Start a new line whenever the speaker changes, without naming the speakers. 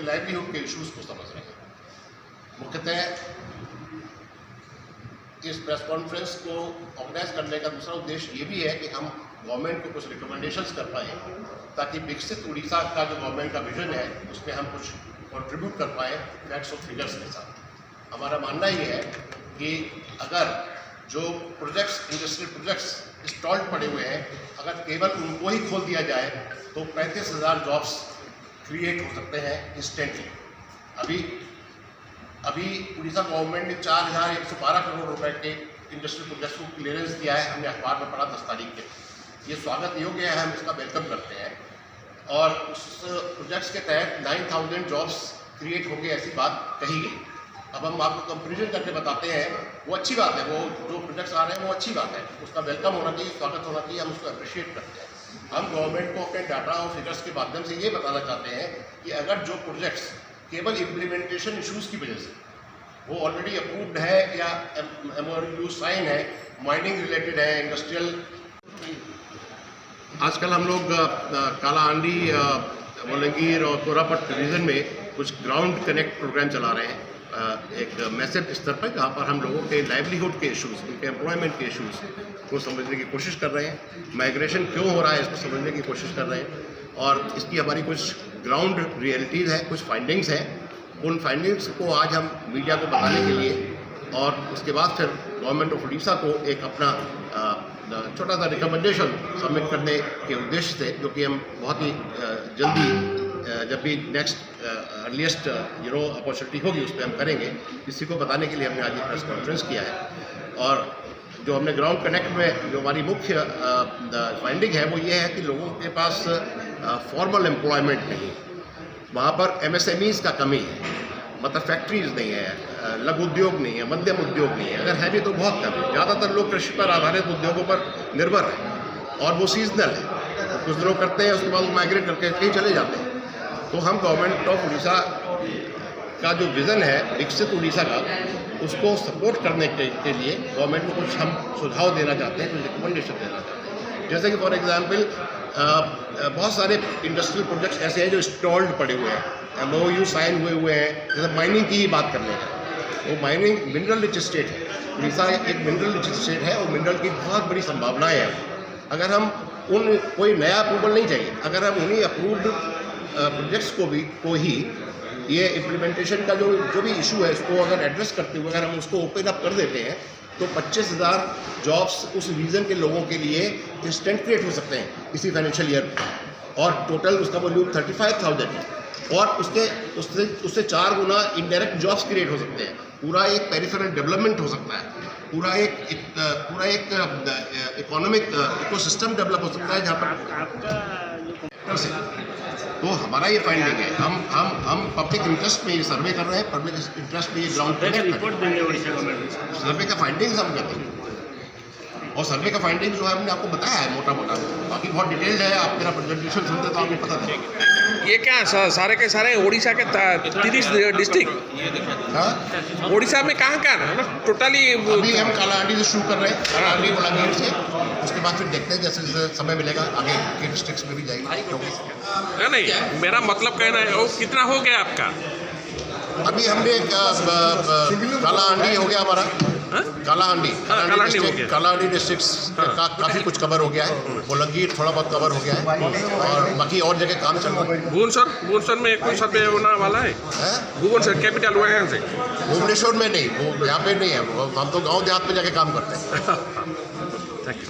Livelihood के issues को समझ रहे हैं। मुख्यतः इस प्रेस कॉन्फ्रेंस को ऑर्गेनाइज करने का दूसरा उद्देश्य ये भी है कि हम गवर्नमेंट को कुछ रिकमेंडेशंस कर पाएँ ताकि विकसित उड़ीसा का जो गवर्नमेंट का विजन है उसमें हम कुछ कंट्रीब्यूट कर पाएँ फैक्ट्स और फिगर्स के साथ। हमारा मानना ये है कि अगर जो प्रोजेक्ट्स, इंडस्ट्रियल प्रोजेक्ट्स स्टॉल्ड पड़े हुए हैं, अगर केवल उनको ही खोल दिया जाए तो 35,000 जॉब्स क्रिएट हो सकते हैं इंस्टेंटली। अभी उड़ीसा गवर्नमेंट ने 4,112 करोड़ रुपए के इंडस्ट्रियल प्रोजेक्ट्स को क्लियरेंस दिया है। हमने अखबार में पढ़ा 10 तारीख के। ये स्वागत योग्य है, हम इसका वेलकम करते हैं। और उस प्रोजेक्ट्स के तहत 9,000 जॉब्स क्रिएट होंगे ऐसी बात कही गई। अब हम आपको कंपेरिजन करके बताते हैं, वो अच्छी बात है, वो जो प्रोजेक्ट्स आ रहे हैं वो अच्छी बात है, उसका वेलकम होना चाहिए, स्वागत होना चाहिए, हम उसको अप्रिशिएट करते हैं। हम गवर्नमेंट को अपने डाटा और फिगर्स के माध्यम से ये बताना चाहते हैं कि अगर जो प्रोजेक्ट्स केवल इम्प्लीमेंटेशन इशूज़ की वजह से वो ऑलरेडी अप्रूव्ड है या MOU साइन है, माइनिंग रिलेटेड है, इंडस्ट्रियल। आजकल हम लोग कालाहांडी, मुलंगीर और कोरापट रीजन में कुछ ग्राउंड कनेक्ट प्रोग्राम चला रहे हैं एक मैसेज स्तर पर, जहाँ पर हम लोगों के लाइवलीहुड के इश्यूज़, उनके एम्प्लॉयमेंट के इश्यूज़ को समझने की कोशिश कर रहे हैं। माइग्रेशन क्यों हो रहा है इसको समझने की कोशिश कर रहे हैं और इसकी हमारी कुछ ग्राउंड रियलिटीज़ हैं, कुछ फाइंडिंग्स हैं। उन फाइंडिंग्स को आज हम मीडिया को बताने के लिए और उसके बाद फिर गवर्नमेंट ऑफ उड़ीसा को एक अपना छोटा सा रिकमेंडेशन सबमिट करने के उद्देश्य से, जो कि हम बहुत ही जल्दी जब भी नेक्स्ट अर्लीस्ट अपॉर्चुनिटी होगी उस पर हम करेंगे। इसी को बताने के लिए हमने आज ये प्रेस कॉन्फ्रेंस किया है। और जो हमने ग्राउंड कनेक्ट में जो हमारी मुख्य फाइंडिंग है वो ये है कि लोगों के पास फॉर्मल एम्प्लॉयमेंट नहीं, वहाँ पर MSMEs का कमी है, मतलब फैक्ट्रीज नहीं है, लघु उद्योग नहीं है, मध्यम उद्योग नहीं है, अगर है भी तो बहुत कम है। ज़्यादातर लोग कृषि पर आधारित उद्योगों पर निर्भर हैं और वो सीजनल है, कुछ दिनों करते हैं उसके बाद वो माइग्रेट करके कहीं चले जाते हैं। तो हम गवर्नमेंट ऑफ उड़ीसा का जो विज़न है विकसित उड़ीसा का, उसको सपोर्ट करने के लिए गवर्नमेंट को कुछ हम सुझाव देना चाहते हैं, कुछ रिकमेंडेशन देना चाहते हैं। जैसे कि फॉर एग्जांपल बहुत सारे इंडस्ट्रियल प्रोजेक्ट्स ऐसे हैं जो स्टॉल्ड पड़े हुए हैं, MOU साइन हुए हैं। जैसे माइनिंग की ही बात कर लें, वो माइनिंग मिनरल रिच स्टेट है, उड़ीसा एक मिनरल रिच स्टेट है और मिनरल की बहुत बड़ी संभावनाएँ हैं। अगर हम कोई नया अप्रूवल नहीं चाहिए, अगर हम उन्हीं अप्रूव्ड प्रोजेक्ट्स को ही ये इम्प्लीमेंटेशन का जो भी इशू है इसको अगर एड्रेस करते हुए अगर हम उसको ओपन अप कर देते हैं तो 25,000 जॉब्स उस रीजन के लोगों के लिए इंस्टेंट क्रिएट हो सकते हैं इसी फाइनेंशियल ईयर में, और टोटल उसका वॉल्यूम 35,000 है। और उससे 4 गुना इनडायरेक्ट जॉब्स क्रिएट हो सकते हैं। पूरा एक पेरिफेरल डेवलपमेंट हो सकता है, पूरा एक इकोनॉमिक इकोसिस्टम डेवलप हो सकता है जहाँ पर। तो हमारा ये फाइंडिंग है, हम पब्लिक इंटरेस्ट में ये सर्वे कर रहे हैं, पब्लिक इंटरेस्ट में ये ग्राउंड रिपोर्ट देंगे उड़ीसा गवर्नमेंट। सर्वे का फाइंडिंग्स हम करते हैं और सर्वे का फाइंडिंग जो है हमने आपको बताया है मोटा मोटा, बाकी बहुत डिटेल्ड है। आप मेरा प्रेजेंटेशन सुनते तो आपको पता चलेगा।
ये क्या सारे के सारे उड़ीसा के 30 डिस्ट्रिक्ट,
हाँ
उड़ीसा में कहाँ टोटली?
अभी हम कालाहांडी से शुरू कर रहे हैं, कालाहांडी मुलंगीर से, उसके बाद फिर देखते हैं जैसे जैसे समय मिलेगा आगे के डिस्ट्रिक्ट्स में भी जाएंगे।
नहीं, मेरा मतलब कहना है वो कितना हो गया आपका?
अभी हमने कालाहांडी हो गया हमारा, कालाहांडी डिस्ट्रिक्ट्स का काफ़ी कुछ कवर हो गया है, मुलंगीर थोड़ा बहुत कवर हो गया है और बाकी और जगह काम चल रहा है।
भुवनेश्वर में कोई सर्वे होने वाला है? भुवनेश्वर कैपिटल हुआ है यहाँ से?
भुवनेश्वर में नहीं, वो यहाँ पे नहीं है, हम तो गाँव देहात में जाके काम करते हैं।
Thank you.